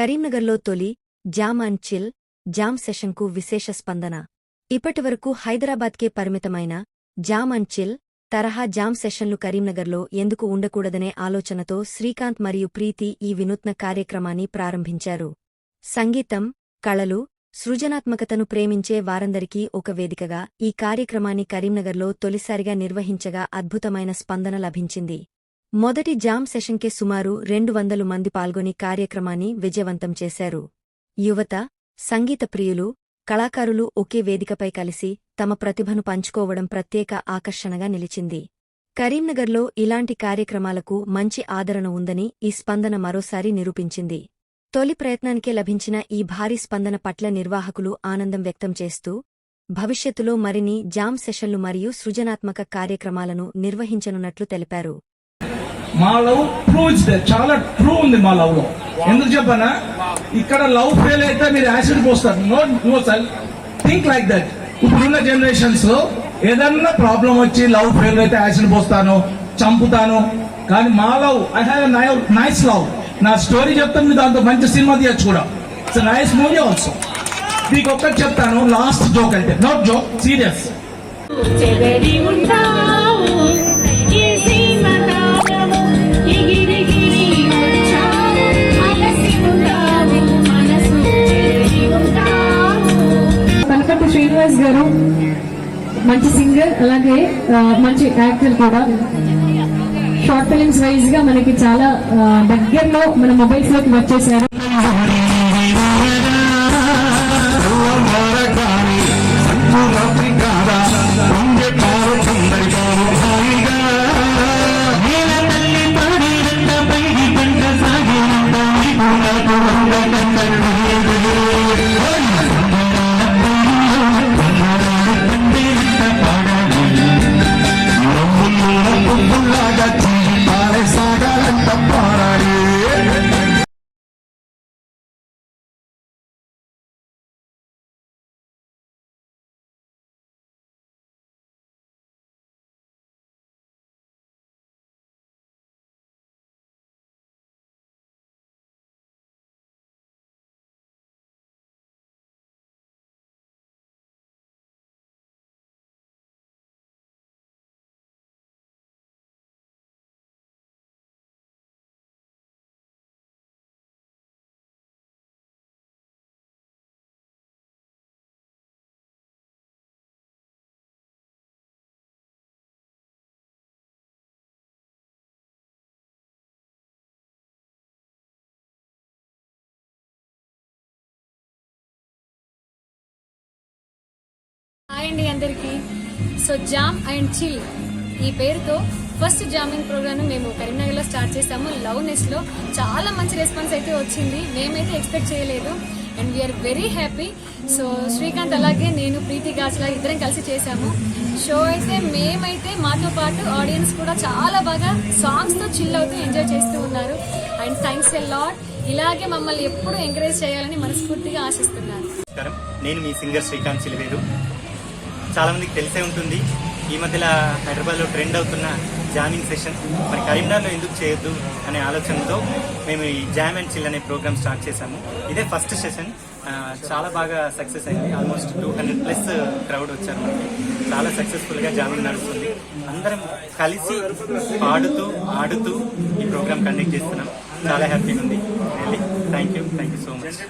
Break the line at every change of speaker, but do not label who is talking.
కరీంనగర్లో తొలి jam and chill jam సెషన్కు విశేష స్పందన. ఇప్పటివరకు హైదరాబాద్కే పరిమితమైన జామ్ అండ్ చిల్ తరహా జామ్ సెషన్లు కరీంనగర్లో ఎందుకు ఉండకూడదనే ఆలోచనతో శ్రీకాంత్ మరియు ప్రీతి ఈ వినూత్న కార్యక్రమాన్ని ప్రారంభించారు. సంగీతం, కళలు, సృజనాత్మకతను ప్రేమించే వారందరికీ ఒక వేదికగా ఈ కార్యక్రమాన్ని కరీంనగర్లో తొలిసారిగా నిర్వహించగా అద్భుతమైన స్పందన లభించింది. మొదటి జామ్ సెషన్కే సుమారు 200 మంది పాల్గొని కార్యక్రమాన్ని విజయవంతం చేశారు. యువత, సంగీత ప్రియులు, కళాకారులు ఒకే వేదికపై కలిసి తమ ప్రతిభను పంచుకోవడం ప్రత్యేక ఆకర్షణగా నిలిచింది. కరీంనగర్లో ఇలాంటి కార్యక్రమాలకు మంచి ఆదరణ ఉందని ఈ స్పందన మరోసారి నిరూపించింది. తొలి ప్రయత్నానికే లభించిన ఈ భారీ స్పందన పట్ల నిర్వాహకులు ఆనందం వ్యక్తం చేస్తూ భవిష్యత్తులో మరిన్ని జామ్ సెషన్లు మరియు సృజనాత్మక కార్యక్రమాలను నిర్వహించనున్నట్లు తెలిపారు.
మా లవ్ ప్రూవ్స్ చాలా ట్రూ ఉంది మా లవ్ లో. ఎందుకు చెప్పనా, ఇక్కడ లవ్ ఫెయిల్ అయితే మీరు యాసిడ్ పోస్తారు. No sir, think like that. ఇప్పుడున్న జనరేషన్స్ లో ఏదన్నా ప్రాబ్లం వచ్చి లవ్ ఫెయిల్ అయితే యాసిడ్ పోస్తాను, చంపుతాను. కానీ మా love, I have nice love. నా స్టోరీ చెప్తాను, మీరు దాంతో మంచి సినిమా తీయచ్చు కూడా. It's nice movie also. మీకు ఒక్కటి చెప్తాను, లాస్ట్ జోక్ అయితే, నాట్ జోక్, సీరియస్.
శ్రీనివాస్ గారు మంచి సింగర్, అలాగే మంచి యాక్టర్ కూడా. షార్ట్ ఫిలిమ్స్ వైజ్ గా మనకి చాలా దగ్గరలో మన మొబైల్స్ లోకి వచ్చేసారు.
హాయ్ అండి అందరికీ. సో జామ్ అండ్ చిల్ ఈ పేరుతో ఫస్ట్ జామింగ్ ప్రోగ్రామ్ మేము కరీంనగర్లో స్టార్ట్ చేసాము. లవ్నెస్లో చాలా మంచి రెస్పాన్స్ అయితే వచ్చింది. మేమైతే ఎక్స్పెక్ట్ చేయలేదు and we are very happy. So Srikanth అలాగే నేను, ప్రీతి గాజులా ఇద్దరం కలిసి చేశాము. షో అయితే మేమైతే మాతో పాటు ఆడియన్స్ కూడా చాలా బాగా సాంగ్స్తో చిల్ అవుతూ ఎంజాయ్ చేస్తూ ఉన్నారు. And thanks a lot. ఇలాగే మమ్మల్ని ఎప్పుడూ ఎంకరేజ్ చేయాలని మనస్ఫూర్తిగా ఆశిస్తున్నాను.
నేను మీ సింగర్ శ్రీకాంత్ చిలివేరు. చాలా మందికి తెలిసే ఉంటుంది, ఈ మధ్యలో హైదరాబాద్లో ట్రెండ్ అవుతున్న జామింగ్ సెషన్ మరి కరీంనగర్లో ఎందుకు చేయొద్దు అనే ఆలోచనతో మేము ఈ జామ్ అండ్ చిల్ అనే ప్రోగ్రామ్ స్టార్ట్ చేశాము. ఇదే ఫస్ట్ సెషన్. చాలా బాగా సక్సెస్ అయింది. ఆల్మోస్ట్ 200+ క్రౌడ్ వచ్చారు. మనకి చాలా సక్సెస్ఫుల్గా జామింగ్ నడుస్తుంది. అందరం కలిసి పాడుతూ ఆడుతూ ఈ ప్రోగ్రామ్ కండక్ట్ చేస్తున్నాం. చాలా హ్యాపీగా ఉంది. Thank you so much.